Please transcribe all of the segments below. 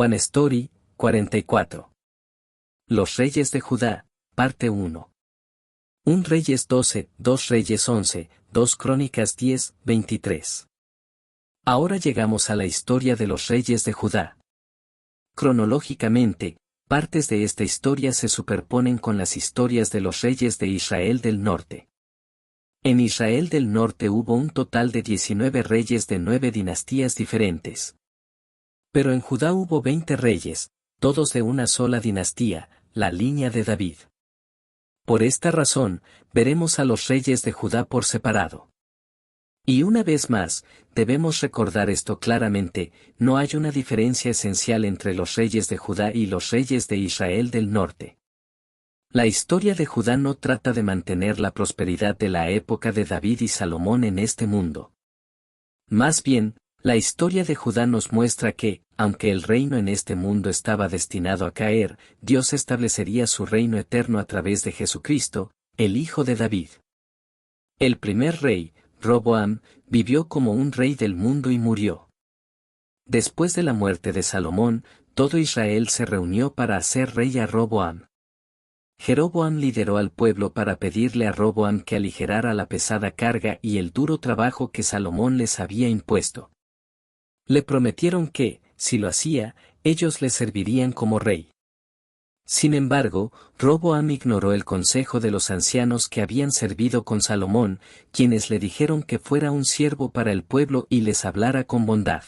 One Story, 44. Los Reyes de Judá, parte 1. 1 Reyes 12, 2 Reyes 11, 2 Crónicas 10, 23. Ahora llegamos a la historia de los Reyes de Judá. Cronológicamente, partes de esta historia se superponen con las historias de los Reyes de Israel del Norte. En Israel del Norte hubo un total de 19 reyes de 9 dinastías diferentes. Pero en Judá hubo 20 reyes, todos de una sola dinastía, la línea de David. Por esta razón, veremos a los reyes de Judá por separado. Y una vez más, debemos recordar esto claramente, no hay una diferencia esencial entre los reyes de Judá y los reyes de Israel del Norte. La historia de Judá no trata de mantener la prosperidad de la época de David y Salomón en este mundo. Más bien, la historia de Judá nos muestra que, aunque el reino en este mundo estaba destinado a caer, Dios establecería su reino eterno a través de Jesucristo, el Hijo de David. El primer rey, Roboam, vivió como un rey del mundo y murió. Después de la muerte de Salomón, todo Israel se reunió para hacer rey a Roboam. Jeroboam lideró al pueblo para pedirle a Roboam que aligerara la pesada carga y el duro trabajo que Salomón les había impuesto. Le prometieron que, si lo hacía, ellos le servirían como rey. Sin embargo, Roboam ignoró el consejo de los ancianos que habían servido con Salomón, quienes le dijeron que fuera un siervo para el pueblo y les hablara con bondad.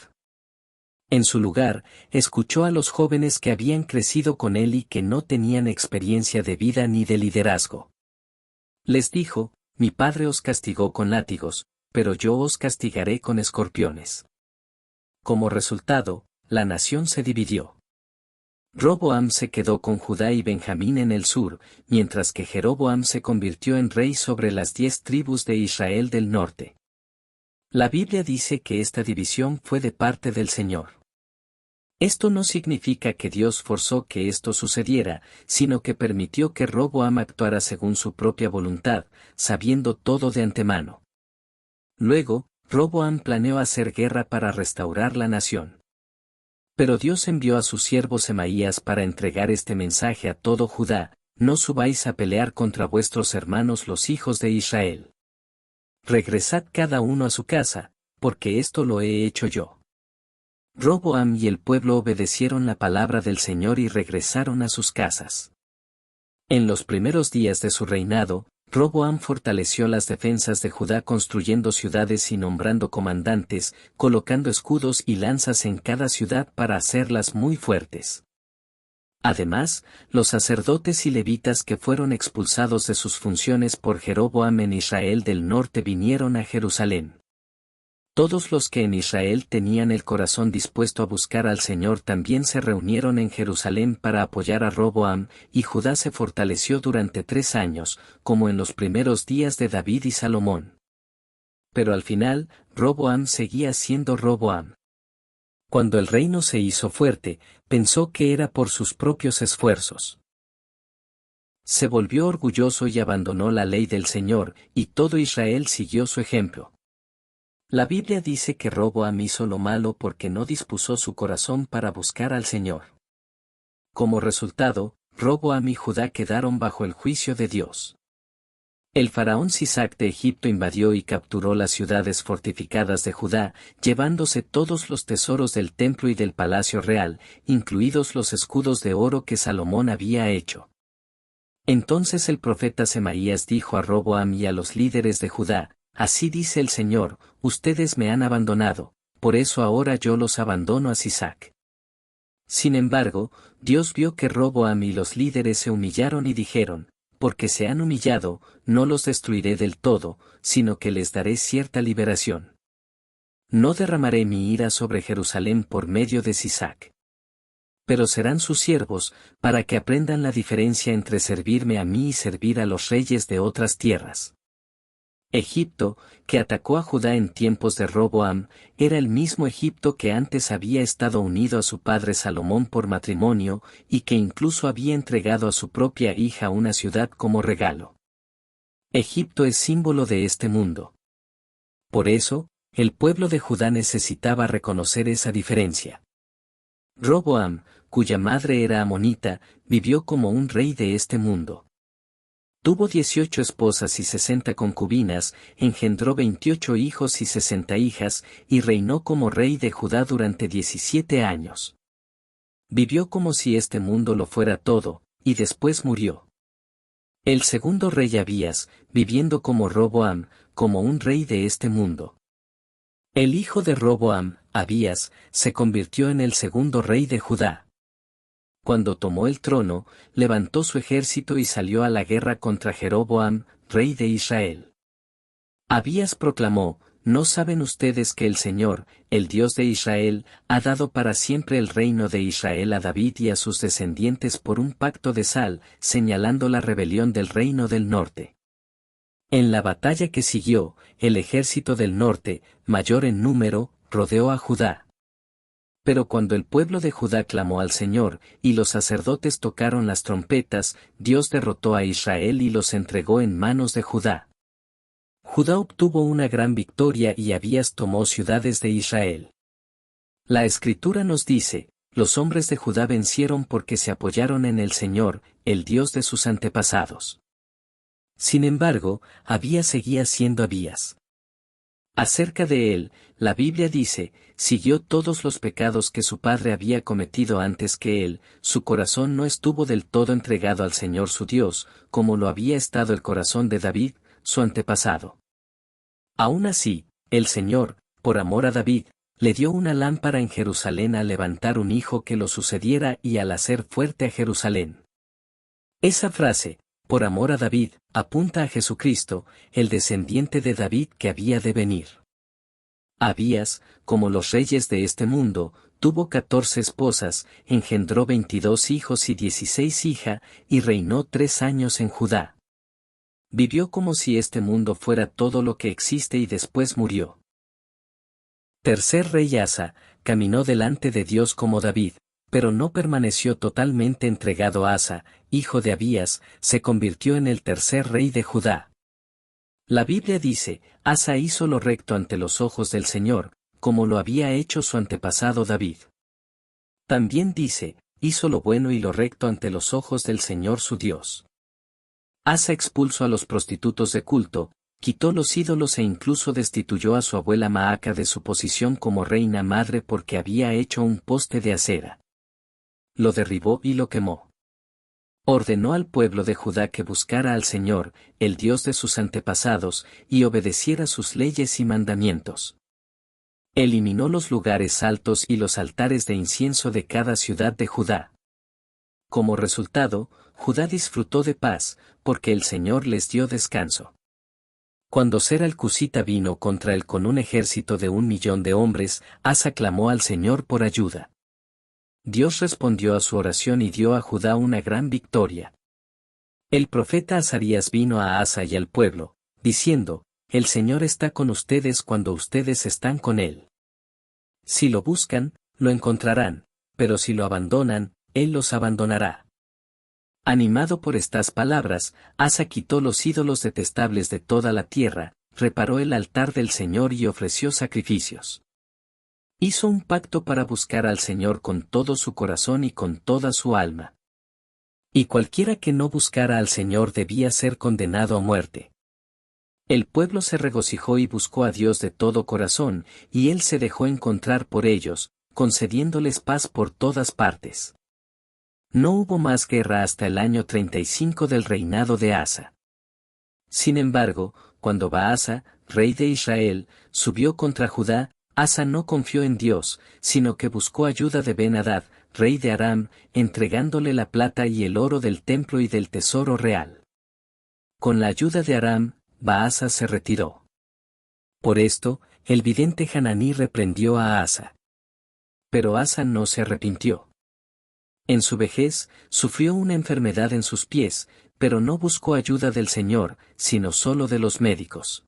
En su lugar, escuchó a los jóvenes que habían crecido con él y que no tenían experiencia de vida ni de liderazgo. Les dijo, mi padre os castigó con látigos, pero yo os castigaré con escorpiones. Como resultado, la nación se dividió. Roboam se quedó con Judá y Benjamín en el sur, mientras que Jeroboam se convirtió en rey sobre las 10 tribus de Israel del norte. La Biblia dice que esta división fue de parte del Señor. Esto no significa que Dios forzó que esto sucediera, sino que permitió que Roboam actuara según su propia voluntad, sabiendo todo de antemano. Luego, Roboam planeó hacer guerra para restaurar la nación. Pero Dios envió a su siervo Semaías para entregar este mensaje a todo Judá: no subáis a pelear contra vuestros hermanos los hijos de Israel. Regresad cada uno a su casa, porque esto lo he hecho yo. Roboam y el pueblo obedecieron la palabra del Señor y regresaron a sus casas. En los primeros días de su reinado, Roboam fortaleció las defensas de Judá construyendo ciudades y nombrando comandantes, colocando escudos y lanzas en cada ciudad para hacerlas muy fuertes. Además, los sacerdotes y levitas que fueron expulsados de sus funciones por Jeroboam en Israel del norte vinieron a Jerusalén. Todos los que en Israel tenían el corazón dispuesto a buscar al Señor también se reunieron en Jerusalén para apoyar a Roboam, y Judá se fortaleció durante 3 años, como en los primeros días de David y Salomón. Pero al final, Roboam seguía siendo Roboam. Cuando el reino se hizo fuerte, pensó que era por sus propios esfuerzos. Se volvió orgulloso y abandonó la ley del Señor, y todo Israel siguió su ejemplo. La Biblia dice que Roboam hizo lo malo porque no dispuso su corazón para buscar al Señor. Como resultado, Roboam y Judá quedaron bajo el juicio de Dios. El faraón Sisac de Egipto invadió y capturó las ciudades fortificadas de Judá, llevándose todos los tesoros del templo y del palacio real, incluidos los escudos de oro que Salomón había hecho. Entonces el profeta Semaías dijo a Roboam y a los líderes de Judá: así dice el Señor, ustedes me han abandonado, por eso ahora yo los abandono a Sisac. Sin embargo, Dios vio que Roboam y los líderes se humillaron y dijeron: porque se han humillado, no los destruiré del todo, sino que les daré cierta liberación. No derramaré mi ira sobre Jerusalén por medio de Sisac. Pero serán sus siervos, para que aprendan la diferencia entre servirme a mí y servir a los reyes de otras tierras. Egipto, que atacó a Judá en tiempos de Roboam, era el mismo Egipto que antes había estado unido a su padre Salomón por matrimonio, y que incluso había entregado a su propia hija una ciudad como regalo. Egipto es símbolo de este mundo. Por eso, el pueblo de Judá necesitaba reconocer esa diferencia. Roboam, cuya madre era amonita, vivió como un rey de este mundo. Tuvo 18 esposas y 60 concubinas, engendró 28 hijos y 60 hijas, y reinó como rey de Judá durante 17 años. Vivió como si este mundo lo fuera todo, y después murió. El segundo rey Abías, viviendo como Roboam, como un rey de este mundo. El hijo de Roboam, Abías, se convirtió en el segundo rey de Judá. Cuando tomó el trono, levantó su ejército y salió a la guerra contra Jeroboam, rey de Israel. Abías proclamó: ¿No saben ustedes que el Señor, el Dios de Israel, ha dado para siempre el reino de Israel a David y a sus descendientes por un pacto de sal, señalando la rebelión del reino del norte? En la batalla que siguió, el ejército del norte, mayor en número, rodeó a Judá. Pero cuando el pueblo de Judá clamó al Señor, y los sacerdotes tocaron las trompetas, Dios derrotó a Israel y los entregó en manos de Judá. Judá obtuvo una gran victoria y Abías tomó ciudades de Israel. La Escritura nos dice: los hombres de Judá vencieron porque se apoyaron en el Señor, el Dios de sus antepasados. Sin embargo, Abías seguía siendo Abías. Acerca de él, la Biblia dice: siguió todos los pecados que su padre había cometido antes que él, su corazón no estuvo del todo entregado al Señor su Dios, como lo había estado el corazón de David, su antepasado. Aún así, el Señor, por amor a David, le dio una lámpara en Jerusalén al levantar un hijo que lo sucediera y al hacer fuerte a Jerusalén. Esa frase, por amor a David, apunta a Jesucristo, el descendiente de David que había de venir. Abías, como los reyes de este mundo, tuvo 14 esposas, engendró 22 hijos y 16 hijas, y reinó 3 años en Judá. Vivió como si este mundo fuera todo lo que existe y después murió. Tercer rey Asa, caminó delante de Dios como David, pero no permaneció totalmente entregado. Asa, hijo de Abías, se convirtió en el tercer rey de Judá. La Biblia dice: Asa hizo lo recto ante los ojos del Señor, como lo había hecho su antepasado David. También dice: hizo lo bueno y lo recto ante los ojos del Señor su Dios. Asa expulsó a los prostitutos de culto, quitó los ídolos e incluso destituyó a su abuela Maaca de su posición como reina madre porque había hecho un poste de acera. Lo derribó y lo quemó. Ordenó al pueblo de Judá que buscara al Señor, el Dios de sus antepasados, y obedeciera sus leyes y mandamientos. Eliminó los lugares altos y los altares de incienso de cada ciudad de Judá. Como resultado, Judá disfrutó de paz, porque el Señor les dio descanso. Cuando Sera el cusita vino contra él con un ejército de 1.000.000 de hombres, Asa clamó al Señor por ayuda. Dios respondió a su oración y dio a Judá una gran victoria. El profeta Azarías vino a Asa y al pueblo, diciendo: el Señor está con ustedes cuando ustedes están con él. Si lo buscan, lo encontrarán, pero si lo abandonan, él los abandonará. Animado por estas palabras, Asa quitó los ídolos detestables de toda la tierra, reparó el altar del Señor y ofreció sacrificios. Hizo un pacto para buscar al Señor con todo su corazón y con toda su alma. Y cualquiera que no buscara al Señor debía ser condenado a muerte. El pueblo se regocijó y buscó a Dios de todo corazón, y Él se dejó encontrar por ellos, concediéndoles paz por todas partes. No hubo más guerra hasta el año 35 del reinado de Asa. Sin embargo, cuando Baasa, rey de Israel, subió contra Judá, Asa no confió en Dios, sino que buscó ayuda de Ben-Hadad, rey de Aram, entregándole la plata y el oro del templo y del tesoro real. Con la ayuda de Aram, Baasa se retiró. Por esto, el vidente Hananí reprendió a Asa. Pero Asa no se arrepintió. En su vejez, sufrió una enfermedad en sus pies, pero no buscó ayuda del Señor, sino solo de los médicos.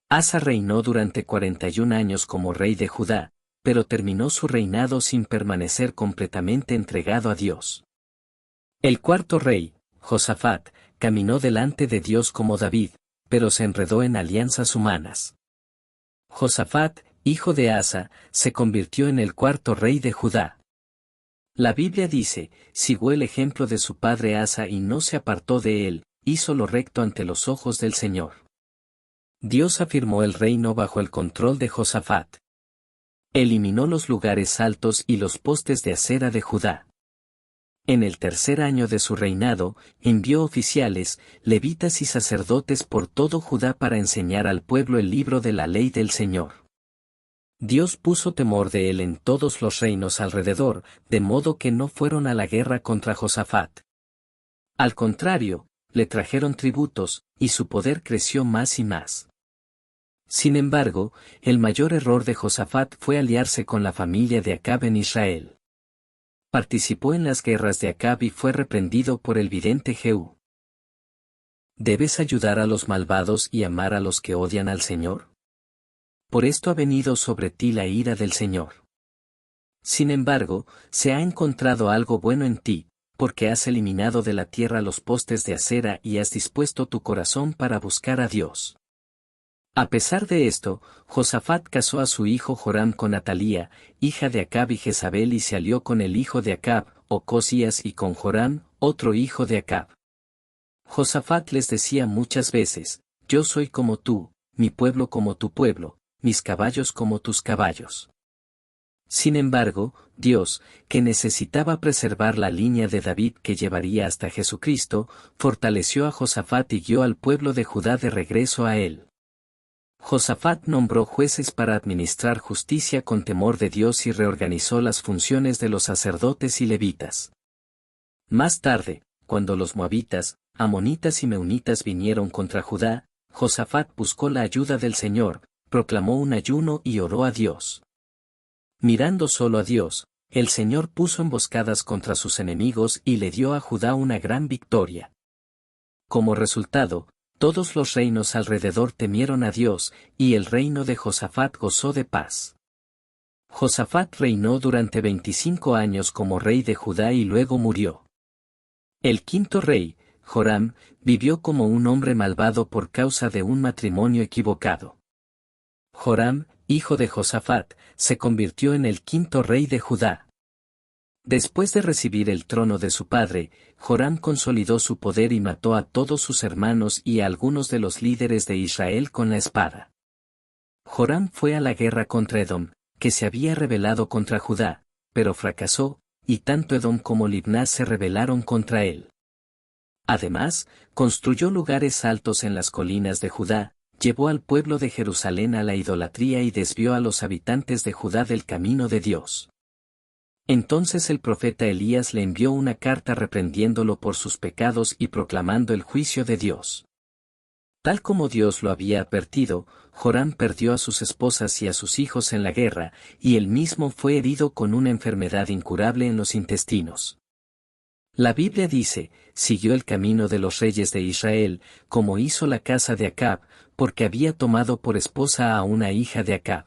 Asa reinó durante 41 años como rey de Judá, pero terminó su reinado sin permanecer completamente entregado a Dios. El cuarto rey, Josafat, caminó delante de Dios como David, pero se enredó en alianzas humanas. Josafat, hijo de Asa, se convirtió en el cuarto rey de Judá. La Biblia dice, siguió el ejemplo de su padre Asa y no se apartó de él, hizo lo recto ante los ojos del Señor. Dios afirmó el reino bajo el control de Josafat. Eliminó los lugares altos y los postes de acera de Judá. En el tercer año de su reinado, envió oficiales, levitas y sacerdotes por todo Judá para enseñar al pueblo el libro de la ley del Señor. Dios puso temor de él en todos los reinos alrededor, de modo que no fueron a la guerra contra Josafat. Al contrario, le trajeron tributos, y su poder creció más y más. Sin embargo, el mayor error de Josafat fue aliarse con la familia de Acab en Israel. Participó en las guerras de Acab y fue reprendido por el vidente Jehú. ¿Debes ayudar a los malvados y amar a los que odian al Señor? Por esto ha venido sobre ti la ira del Señor. Sin embargo, se ha encontrado algo bueno en ti, porque has eliminado de la tierra los postes de acera y has dispuesto tu corazón para buscar a Dios. A pesar de esto, Josafat casó a su hijo Joram con Atalía, hija de Acab y Jezabel, y se alió con el hijo de Acab, Ocosías, y con Joram, otro hijo de Acab. Josafat les decía muchas veces, yo soy como tú, mi pueblo como tu pueblo, mis caballos como tus caballos. Sin embargo, Dios, que necesitaba preservar la línea de David que llevaría hasta Jesucristo, fortaleció a Josafat y guió al pueblo de Judá de regreso a él. Josafat nombró jueces para administrar justicia con temor de Dios y reorganizó las funciones de los sacerdotes y levitas. Más tarde, cuando los moabitas, amonitas y meunitas vinieron contra Judá, Josafat buscó la ayuda del Señor, proclamó un ayuno y oró a Dios. Mirando solo a Dios, el Señor puso emboscadas contra sus enemigos y le dio a Judá una gran victoria. Como resultado, todos los reinos alrededor temieron a Dios, y el reino de Josafat gozó de paz. Josafat reinó durante 25 años como rey de Judá y luego murió. El quinto rey, Joram, vivió como un hombre malvado por causa de un matrimonio equivocado. Joram, hijo de Josafat, se convirtió en el quinto rey de Judá. Después de recibir el trono de su padre, Joram consolidó su poder y mató a todos sus hermanos y a algunos de los líderes de Israel con la espada. Joram fue a la guerra contra Edom, que se había rebelado contra Judá, pero fracasó, y tanto Edom como Libná se rebelaron contra él. Además, construyó lugares altos en las colinas de Judá, llevó al pueblo de Jerusalén a la idolatría y desvió a los habitantes de Judá del camino de Dios. Entonces el profeta Elías le envió una carta reprendiéndolo por sus pecados y proclamando el juicio de Dios. Tal como Dios lo había advertido, Joram perdió a sus esposas y a sus hijos en la guerra, y él mismo fue herido con una enfermedad incurable en los intestinos. La Biblia dice, siguió el camino de los reyes de Israel, como hizo la casa de Acab, porque había tomado por esposa a una hija de Acab.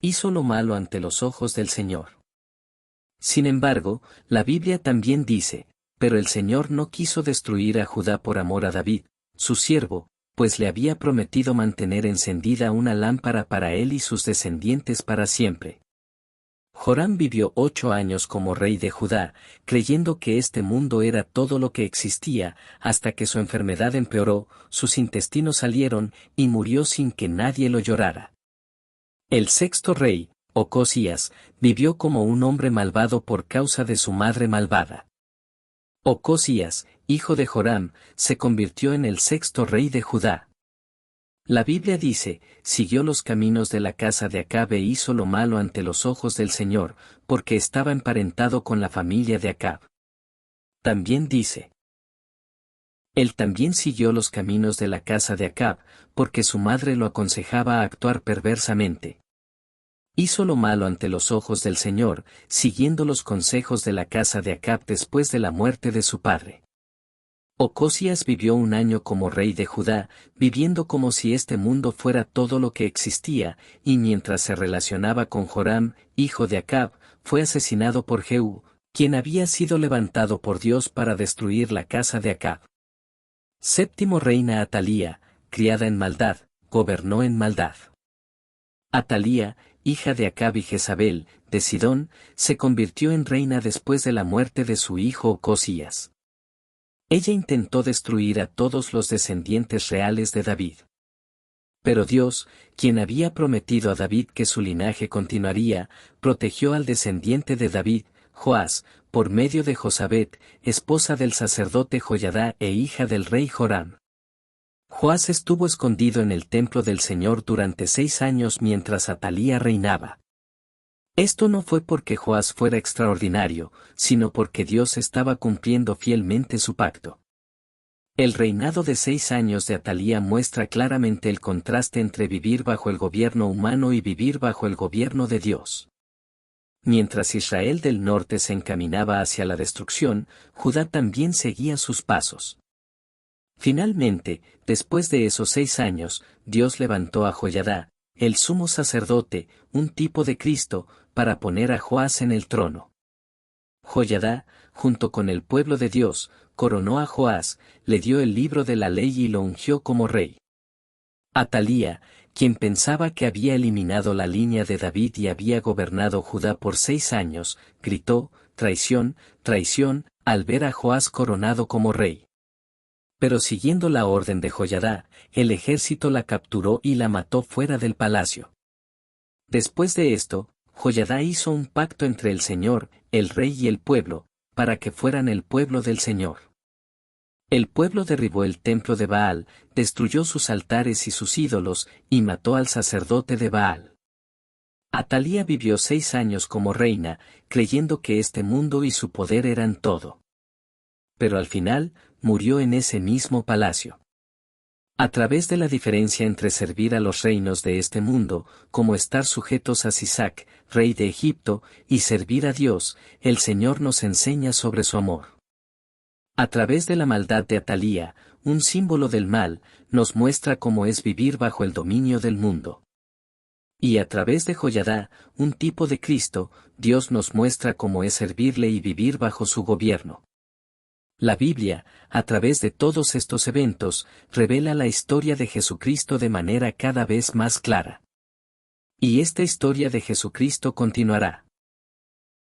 Hizo lo malo ante los ojos del Señor. Sin embargo, la Biblia también dice, pero el Señor no quiso destruir a Judá por amor a David, su siervo, pues le había prometido mantener encendida una lámpara para él y sus descendientes para siempre. Joram vivió 8 años como rey de Judá, creyendo que este mundo era todo lo que existía, hasta que su enfermedad empeoró, sus intestinos salieron, y murió sin que nadie lo llorara. El sexto rey, Ocosías, vivió como un hombre malvado por causa de su madre malvada. Ocosías, hijo de Joram, se convirtió en el sexto rey de Judá. La Biblia dice, siguió los caminos de la casa de Acab e hizo lo malo ante los ojos del Señor, porque estaba emparentado con la familia de Acab. También dice, él también siguió los caminos de la casa de Acab, porque su madre lo aconsejaba a actuar perversamente. Hizo lo malo ante los ojos del Señor, siguiendo los consejos de la casa de Acab después de la muerte de su padre. Ocosías vivió 1 año como rey de Judá, viviendo como si este mundo fuera todo lo que existía, y mientras se relacionaba con Joram, hijo de Acab, fue asesinado por Jehú, quien había sido levantado por Dios para destruir la casa de Acab. Séptimo reina Atalía, criada en maldad, gobernó en maldad. Atalía, hija de Acab y Jezabel, de Sidón, se convirtió en reina después de la muerte de su hijo Ocosías. Ella intentó destruir a todos los descendientes reales de David. Pero Dios, quien había prometido a David que su linaje continuaría, protegió al descendiente de David, Joás, por medio de Josabet, esposa del sacerdote Joyadá e hija del rey Joram. Joás estuvo escondido en el templo del Señor durante 6 años mientras Atalía reinaba. Esto no fue porque Joás fuera extraordinario, sino porque Dios estaba cumpliendo fielmente su pacto. El reinado de 6 años de Atalía muestra claramente el contraste entre vivir bajo el gobierno humano y vivir bajo el gobierno de Dios. Mientras Israel del norte se encaminaba hacia la destrucción, Judá también seguía sus pasos. Finalmente, después de esos 6 años, Dios levantó a Joyadá, el sumo sacerdote, un tipo de Cristo, para poner a Joás en el trono. Joyadá, junto con el pueblo de Dios, coronó a Joás, le dio el libro de la ley y lo ungió como rey. Atalía, quien pensaba que había eliminado la línea de David y había gobernado Judá por 6 años, gritó, traición, traición, al ver a Joás coronado como rey. Pero siguiendo la orden de Joyadá, el ejército la capturó y la mató fuera del palacio. Después de esto, Joyadá hizo un pacto entre el Señor, el rey y el pueblo, para que fueran el pueblo del Señor. El pueblo derribó el templo de Baal, destruyó sus altares y sus ídolos, y mató al sacerdote de Baal. Atalía vivió 6 años como reina, creyendo que este mundo y su poder eran todo. Pero al final, murió en ese mismo palacio. A través de la diferencia entre servir a los reinos de este mundo, como estar sujetos a Sisac, rey de Egipto, y servir a Dios, el Señor nos enseña sobre su amor. A través de la maldad de Atalía, un símbolo del mal, nos muestra cómo es vivir bajo el dominio del mundo. Y a través de Joyadá, un tipo de Cristo, Dios nos muestra cómo es servirle y vivir bajo su gobierno. La Biblia, a través de todos estos eventos, revela la historia de Jesucristo de manera cada vez más clara. Y esta historia de Jesucristo continuará.